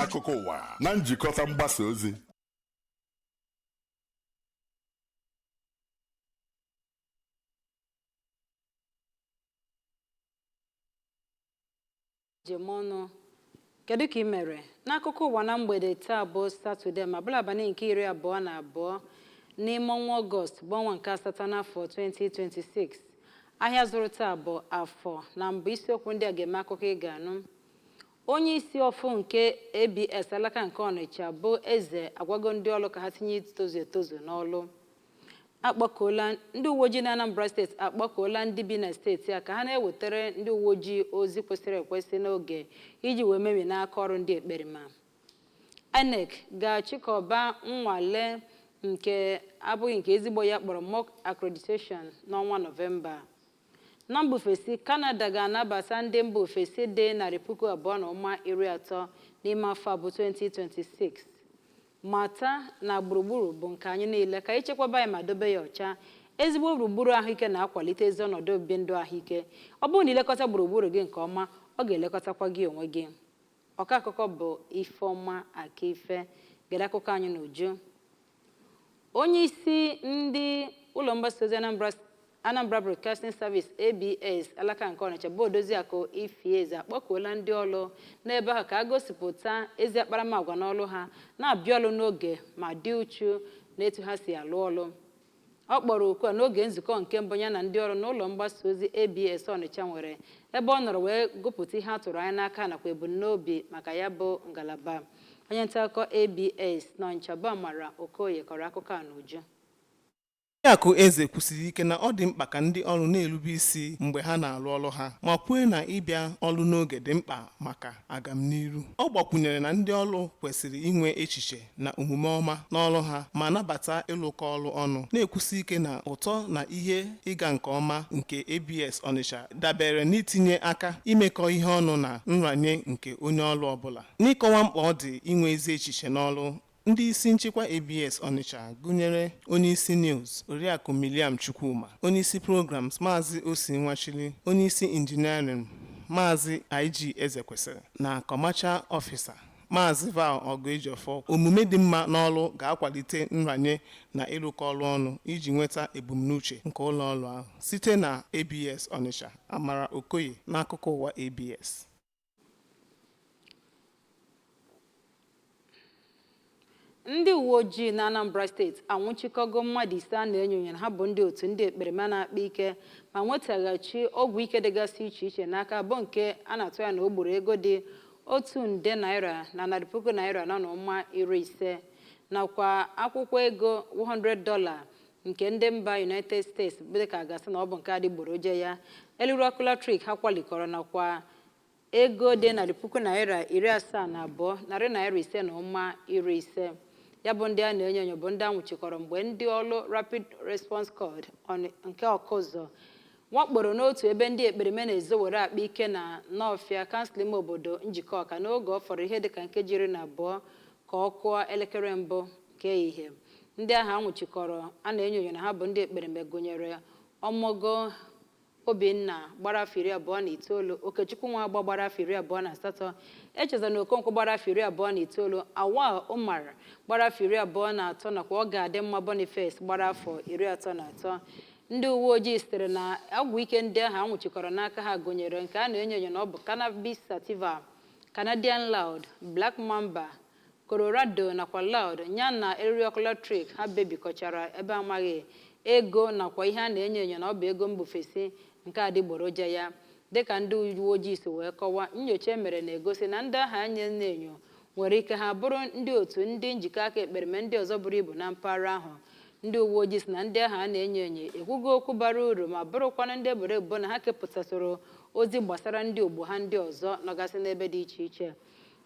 Akuko Uwa na njikọta mgbasa ozi. Jemono kedu ka ị mere n'akụkọ ụwa na mgbede taa bụ Satọde ma bụla abalị nke 22 n'ime ọnwa Ọgọst bụ ọnwa nke asatọ n'afọ 2026. Ahịa zụrụ taa bụ Afọ na mbụ isiokwu ndị a ga-eme akụkọ ị ga-anụ. Onye isi ọfụ nke ABS alaka nke Ọnịcha bụ Eze agwago ndị ọrụ ka ha tinye itozu etozu n'ọrụ. Akpọkọla ndị uwe ojii na Anambra steeti akpọkọla ndị bi na steeti a ka ha na-ewetara ndị uwe ojii ozi kwesịrị ekwesị n'oge iji wee mebi n'aka ọrụ ndị ekperima. INEC ga-achịkọba nnwale nke abụghị nke ezigbo ya kpọrọ mock accreditation n'ọnwa Nọvemba. Na mba ofesi, Canada ga-anabata ndị mba ofesi dị 230,000 n'ime afọ abụ 2026. Mata na gburugburu bụ nke anyị niile ka ichekwaba ya ma dobe ya ọcha. Ezigbo gburugburu ahụike na-akwalite ezi ọnọdụ obibi ndụ ahụike. Ọ bụrụ na ilekọta gburugburu gị nke ọma, ọ ga-elekọtakwa gị onwe gị. Ọka akụkọ bụ Ifeọma Akife gere akụkọ anyị n'uju. Onye isi ndị ụlọ mgbasa ozi Anambra Broadcasting Service ABS alaka nke Ọnịcha bụ Odoziakụ Ifieze akpọkuola ndị ọrụ n'ebe ahụ ka a gosipụta ezi akparamagwa n'ọrụ ha na-abịa ọrụ n'oge ma dị uchu n'etu ha si alụ ọrụ. Ọ kpọrọ oku a n'oge nzukọ nke mbụ ya na ndị ọrụ n'ụlọ mgbasa ozi ABS Ọnịcha nwere ebe ọ nọrọ wee gụpụta ihe a tụrụ anya n'aka nakwa ebumnobi maka ya bụ ngalaba. Onye nta akụkọ ABS n'Ọnịcha bụ Amara Okoye kọrọ akụkọ a n'uju. Akụ Eze kwusiri ike na ọ dị mkpa ka ndị ọrụ na-erube isi mgbe ha na-arụ ọrụ ha ma kwuo na ịbịa ọrụ n'oge dị mkpa maka agamniru. Ọ gbakwunyere na ndị ọrụ kwesịrị inwe echiche na omume ọma n'ọrụ ha ma nabata ịlụkọ ọrụ ọnụ, na-ekwusi ike na ụtọ na ihe ịga nke ọma nke ABS Ọnịcha dabere n'itinye aka imekọ ihe ọnụ na nranye nke onye ọrụ ọbụla. N'ịkọwa mkpa ọ dị inwe ezi echiche n'ọrụ, ndị isi nchịkwa ABS Ọnịcha gụnyere onye isi news Oriakụ Miliam Chukwuma, onye isi programs Maazị Osi Nwachili, onye isi injiniarịn Maazị IG Ezekwesịrị na Commercial Officer Maazị Val Ogoejiofor. Omume dị mma n'ọrụ ga-akwalite nranye na ịrụkọ ọrụ ọnụ iji nweta ebumnuche nke ụlọ ọrụ ahụ. Site na ABS Ọnịcha, Amara Okoye n'akụkọ ụwa ABS. Ndị uwe ojii na Anambra steeti anwụchikọgo mmadụ ise a na-enyo na ha bụ ndị otu ndị ekperima na-akpa ike ma nwetaghachi ọgwụ ike dịgasị iche iche n'aka bụ nke a na-atụ ya na o gburu ego dị 1,000,000 na 100,000 naira na ụma 50 nakwa akwụkwọ ego $100 nke ndị mba United States dịka gasị na ọ bụ nke adịgboroja ya. Eluru ọkụ latrik ha kwalikọrọ nakwa ego dị 100,000 naira 72 narị naira 5 na ụma 50. Ya bụ ndị a na-enyo bụ ndị anwụchikọrọ mgbe ndị ọrụ Rapid Response Squad nke Ọkụzọ wakporo n'otu ebe ndị ekperime na-ezo were akpa ike na Nọọfịa kansụl ime obodo Njikọ Ọka n'oge ọ fọrọ ihe dịka nkeji 12 ka ọ kụọ elekere mbụ nke ehihie. Ndị ahụ anwụchikọrọ a na-enyo na ha bụ ndị ekperime gụnyere Ọmọgo Obinna gbara afọ 29, Okechukwu Nwagba gbara afọ 28, Echeza na Okonkwo gbara afọ 29, Awa Umar gbara afọ 23 nakwa ọ ga-adị mma Boniface gbara afọ 33. Ndị uwe ojii sitere na ọgwụ ike ndị ahụ anwụchikọrọ n'aka ha gụnyere nke a na-enyo na ọ bụ Cannabis Sativa, Canadian Loud, Black Mamba, Colorado nakwa Loud yana eriri ọkụ latrik ha bebikọchara ebe amaghị ego nakwa ihe a na-enyo na ọ bụ ego mbufesi nke adịgboroja ya. Dịka ndị uwe ojii si wee kọwaa, nyocha emere na-egosi na ndị ahụ anya na-enyo nwere ike ha bụrụ ndị otu ndị njikọ aka ekperime ndị ọzọ buru ibu na mpaghara ahụ. Ndị uwe ojii si na ndị ahụ a na-enyo ekwugo okwu bara uru ma bụrụkwana ndị eboro ebubo na ha kepụtasịrị ozi gbasara ndị ogbo ha ndị ọzọ nọgasị n'ebe dị iche iche.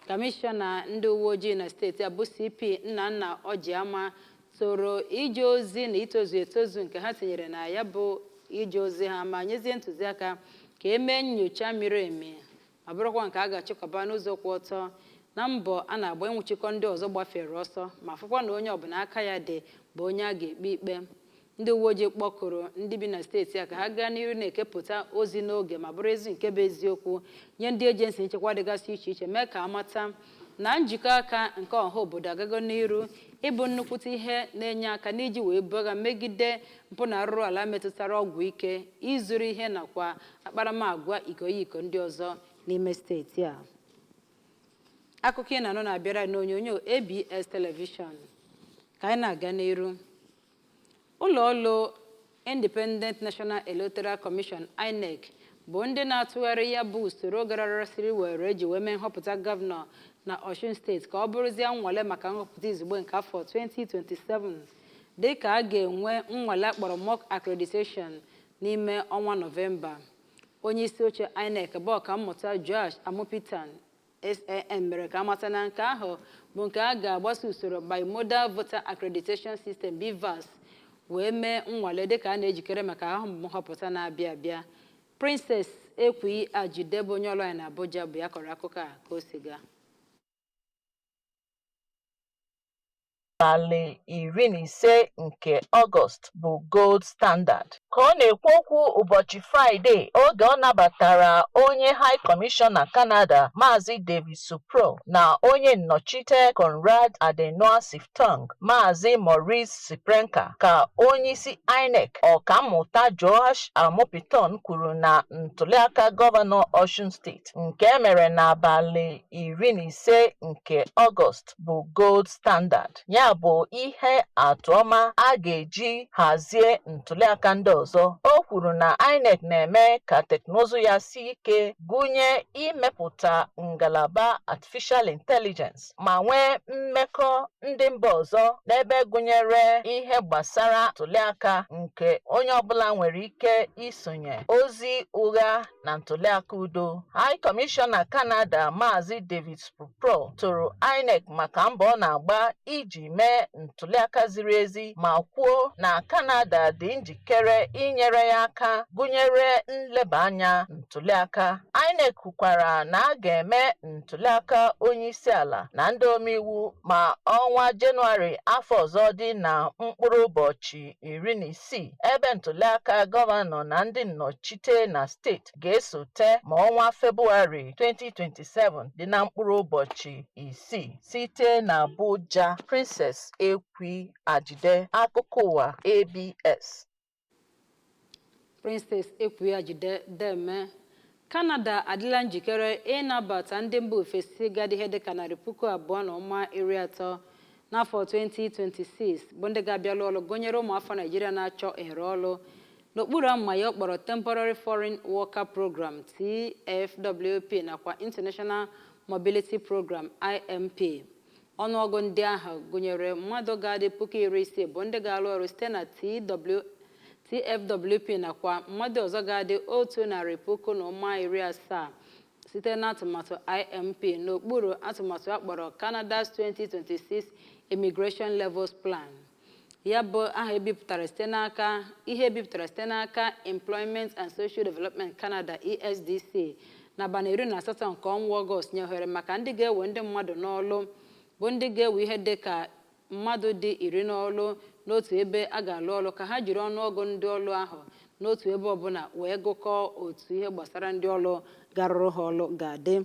Kọmishọna ndị uwe ojii na steeti abụ CP Nnanna Ọjịama soro ije ozi na itozu etozu nke ha tinyere na ya bụ ije ozi ha ma nyezie ntụziaka ka emee nyocha miri emi ma bụrụkwa nke a ga-achịkọba n'ụzọ kwụ ọtọ na mbọ a na-agba ịnwụchikọ ndị ọzọ gbafere ọsọ ma fụkwa na onye ọbụla aka ya dị bụ onye a ga-ekpe ikpe. Ndị uwe ojii kpọkụrụ ndị bi na steeti a ka ha gaa n'ihu na-ekepụta ozi n'oge ma bụrụ ezi nke bụ eziokwu nye ndị ejensi nchekwa dịgasị iche iche mee ka amata na njikọ aka nke ọha obodo agago n'iru ịbụ nnukwute ihe na-enye aka n'iji wee buo agha megide mpụ na arụrụ ala metụtara ọgwụ ike, izuru ihe nakwa akparamagwa iko ndị ọzọ n'ime steeti a. Akụkọ ị na-anụ na-abịara n'onyonyo ABS telivishọn. Ka anyị na-aga n'iru, ụlọ ọrụ Independent National Electoral Commission INEC bụ ndị na-atụgharị ya bụ usoro gararasịrị were eji wee mee nhọpụta gọvanọ na Osun steeti ka ọ bụrụzie nnwale maka nhọpụta izugbe nke afọ 2027 dịka a ga-enwe nnwale akpọrọ mock accreditation n'ime ọnwa Nọvemba. Onye isi oche INEC bụ ọkammụta Josh Amopitan SAN mere ka amata na nke ahụ bụ nke a ga-agbasa usoro bimodal voter accreditation system BVAS wee mee nnwale dịka a na-ejikere maka ahụ nhọpụta na-abịa abịa. Princess Ekwi Ajidebe onye ọrụ anyị na Abuja bụ ya kọrọ akụkọ a ka o si gaa. Abalị 15 nke Ọgọst bụ gold standard. Ka ọ na-ekwu okwu ụbọchị Fraịde oge ọ nabatara onye High Commissioner Canada Maazị David Supro na onye nnọchite Conrad Adenoa Siftong Maazị Maurice Siprenka ka onyeisi INEC ọkammụta Josh Amopitan kwuru na ntụliaka gọvanọ Osun steeti nke emere n'abalị 15 nke Ọgọst bụ gold standard. Ya bụ ihe atụ ọma a ga-eji hazie ntụliaka ndị ọzọ. O kwuru na INEC na-eme ka teknụzụ ya si ike gụnye imepụta ngalaba artificial intelligence ma nwee mmekọ ndị mba ọzọ n'ebe gụnyere ihe gbasara ntụliaka nke onye ọbụla nwere ike isonye ozi ụgha na ntụliaka udo. High Commissioner Canada Maazị David Supro toro INEC maka mbọ ọ na-agba iji mee ntụliaka ziri ezi ma kwuo na Canada dị njikere inyere ya aka gụnyere nleba anya ntụliaka. INEC kwukwara na a ga-eme ntụliaka onyeisi ala na ndị omeiwu ma ọnwa Jenụwarị afọ ọzọ dị na mkpụrụ ụbọchị 16 ebe ntụliaka gọvanọ na ndị nnọchite na steeti ga-esote ma ọnwa Febụwarị 2027 dị na mkpụrụ ụbọchị 6 site na Abuja. Princess Ekwi Ajide, Akụkọ Ụwa, ABS. Princess Ekwi Ajide deme. Canada adịla njikere ịnabata ndị mba ofesi gadị ihe dịka 2,230 n'afọ 2026 bụ ndị ga-abịalụ ọrụ gụnyere ụmụafọ Naịjirịa na-achọ ehere ọrụ n'okpuru ama ya ọ kpọrọ Temporary Foreign Worker Program TFWP nakwa International Mobility Program IMP. Ọnụọgụ ndị ahụ gụnyere mmadụ ga-adị 60,000 bụ ndị ga-alụ ọrụ site na TFWP nakwa mmadụ ọzọ ga-adị 170,000 site na atụmatụ IMP n'okpuru atụmatụ akpọrọ Canada's 2026 Immigration Levels Plan. Ya bụ aha ebipụtara site n'aka Employment and Social Development Canada ESDC n'abalị 18 nke ọnwa Ọgọst nye ohere maka ndị ga-ewe ndị mmadụ n'ọlụ bụ ndị ga-ewe ihe dịka mmadụ dị 10 n'ọlụ n'otu ebe a ga-alụ ọlụ ka ha jiri ọnụọgụ ndị ọlụ ahụ n'otu ebe ọbụla wee gụkọọ otu ihe gbasara ndị ọlụ garụrụ ha ọlụ ga-adị.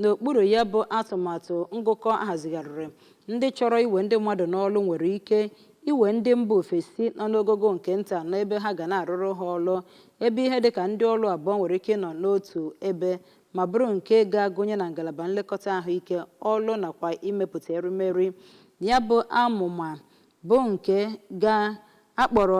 N'okpuru ya bụ atụmatụ ngụkọ ahazigharịrị, ndị chọrọ iwe ndị mmadụ n'ọlụ nwere ike iwe ndị mba ofesi nọ n'ogogo nke nta n'ebe ha ga na-arụrụ ha ọlụ, ebe ihe dịka ndị ọlụ abụọ nwere ike nọ n'otu ebe ma bụrụ nke ga-agụnye na ngalaba nlekọta ahụike, ọlụ nakwa imepụta erimeri. Ya bụ amụma bụ nke ga-akpọrọ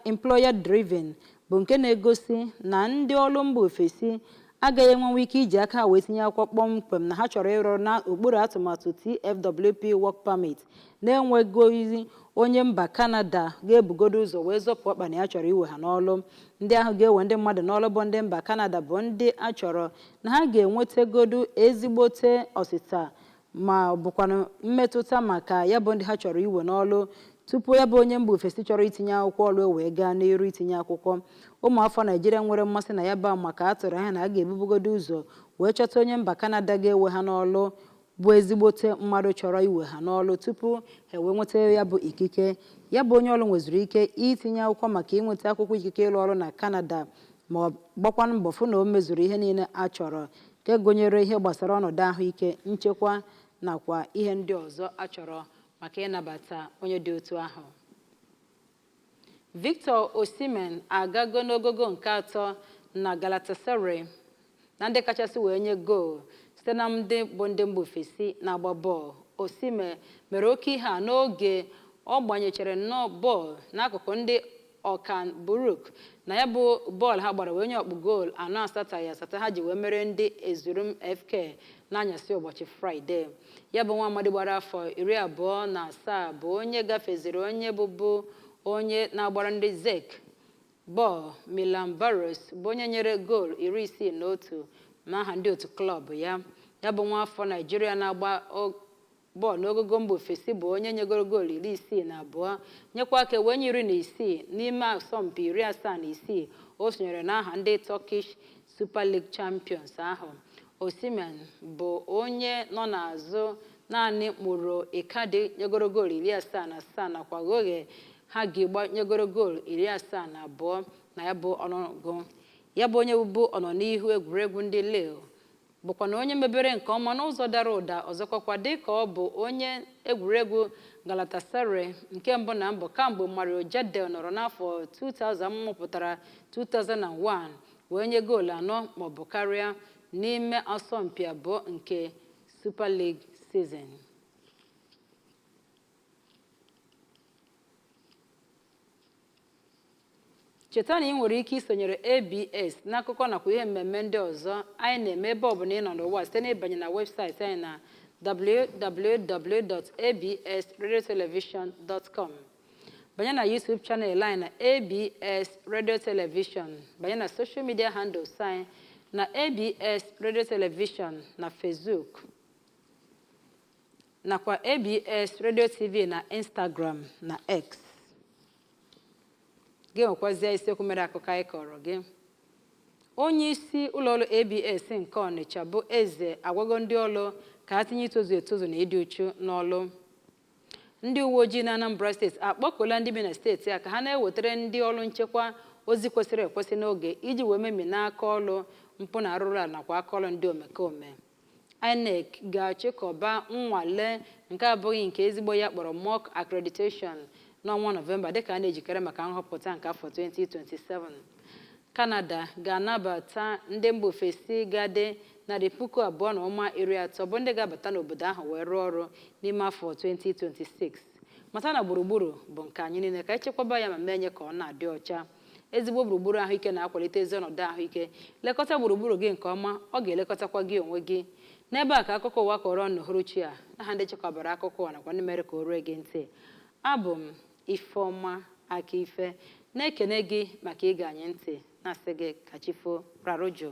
employer driven bụ nke na-egosi na ndị ọlụ mba ofesi agaghị enwenwe ike iji aka wee tinye akwụkwọ kpọmkwem na ha chọrọ ịrụ n'okpuru atụmatụ TFWP Work Permit na-enweghị onye mba Canada ga-ebugodo ụzọ wee zọpụ ọkpa na ya chọrọ iwe ha n'ọlụ. Ndị ahụ ga-ewe ndị mmadụ n'ọlụ bụ ndị mba Canada bụ ndị a chọrọ na ha ga-enwetagodo ezigbote ọsịsa ma ọ bụkwa mmetụta maka ya bụ ndị ha chọrọ iwe n'ọlụ tupu ya bụ onye mba ofesi chọrọ itinye akwụkwọ ọlụ wee gaa n'iru itinye akwụkwọ. Ụmụafọ Naịjirịa nwere mmasị na ya bụ maka atụrụ anya na a ga-ebubugodo ụzọ wee chọta onye mba Canada ga-ewe ha n'ọlụ bụ ezigbote mmadụ chọrọ iwe ha n'ọlụ tupu ha wee nweta ya bụ ikike. Ya bụ onye ọlụ nweziri ike itinye akwụkwọ maka inweta akwụkwọ ikike ịlụ ọrụ na Canada ma ọ gbakwa mbọ fụ na o mezuru ihe niile a chọrọ nke gụnyere ihe gbasara ọnọdụ ahụike, nchekwa nakwa ihe ndị ọzọ achọrọ maka ịnabata onye dị otu ahụ. Victor Osimhen agago n'ogogo nke atọ na Galatasaray na ndị kachasị wee nye goolu site na ndị bụ ndị mba ofesi na-agba bọọlụ. Osimhen mere oke ihe a n'oge ọ gbanyechara nnọọ bọọlụ n'akụkụ ndị Okan Buruk na ya bụ bọọlụ ha gbara wee nye ọkpụ goolu 4-8 ha ji wee mere ndị Ezurum FK n'anyasị ụbọchị Fraịde. Ya bụ nwa amadi gbara afọ 27 bụ onye gafeziri onye bụbu onye na-agbara ndị Zek bọọlụ Milan Baros bụ onye nyere goolu 61 n'aha ndị otu klọb ya. Ya bụ nwa afọ Naijiria na-agba bọọlụ n'ogogo mba ofesi bụ onye nyegoro goolu 62 nyekwa aka wee nye 16 n'ime asọmpi 76 o sonyere n'aha ndị Turkish Super League Champions ahụ. Osimhen bụ onye nọ n'azụ naanị Muro Icardi nyegoro goolu 77 nakwa Goge Hagi nyegoro goolu 72 na ya bụ ọnụọgụ. Ya bụ onye bụbu ọnọnihu egwuregwu ndị Lille bụkwa na onye mebere nke ọma n'ụzọ dara ụda ọzọkwa dịka ọ bụ onye egwuregwu Galatasaray nke mbụ na mbụ kamgbe Mario Jardel nọrọ n'afọ 2000 mụpụtara 2001 wee nye goolu 4 maọbụ karịa n'ime asọmpi abụọ nke Super League season. Cheta na ị nwere ike isonyere ABS n'akụkọ nakwa ihe mmemme ndị ọzọ anyị na-eme ebe ọ bụla ị nọ n'ụwa site n'ịbanye na webụsaịtị anyị na www.absradiotelevision.com. Banye na YouTube channel anyị na ABS Radio Television. Banye na social media handles anyị na ABS Radio Television na Facebook nakwa ABS Radio TV na Instagram na X. Gị nwekwazie isiokwu mere akụkọ anyị kọrọ gị. Onye isi ụlọọrụ ABS nke Ọnịcha bụ Eze agwago ndị ọrụ ka ha tinye itozu etozu na ịdị uchu n'ọrụ. Ndị uwe ojii na Anambra steeti akpọkuola ndị bi na steeti a ka ha na-ewetara ndị ọrụ nchekwa ozi kwesịrị ekwesị n'oge iji wee memi n'aka ọrụ mpụ na arụrụ a nakwa aka ọrụ ndị omekome. INEC ga-achịkọba nnwale nke abụghị nke ezigbo ya kpọrọ mock accreditation n'ọnwa Nọvemba dịka a na-ejikere maka nhọpụta nke afọ 2027. Canada ga-anabata ndị mba ofesi gadị 230,000 bụ ndị ga-abata n'obodo ahụ wee rụọ ọrụ n'ime afọ 2026. Mata na gburugburu bụ nke anyị niile ka echekwaba ya ma menye ka ọ na-adị ọcha. Ezigbo gburugburu ahụike na-akwalite ezi ọnọdụ ahụike. Lekọta gburugburu gị nke ọma, ọ ga-elekọtakwa gị onwe gị. N'ebe a ka akụkọ ụwa kọrọ n'uhuruchi a n'aha ndị chekwabara akụkọ ụwa nakwa ndị mere ka o ruo gị ntị. Abụ m Ifeọma Akife na-ekene gị maka ige anyị ntị na-asị gị ka chi foo rarụjụ.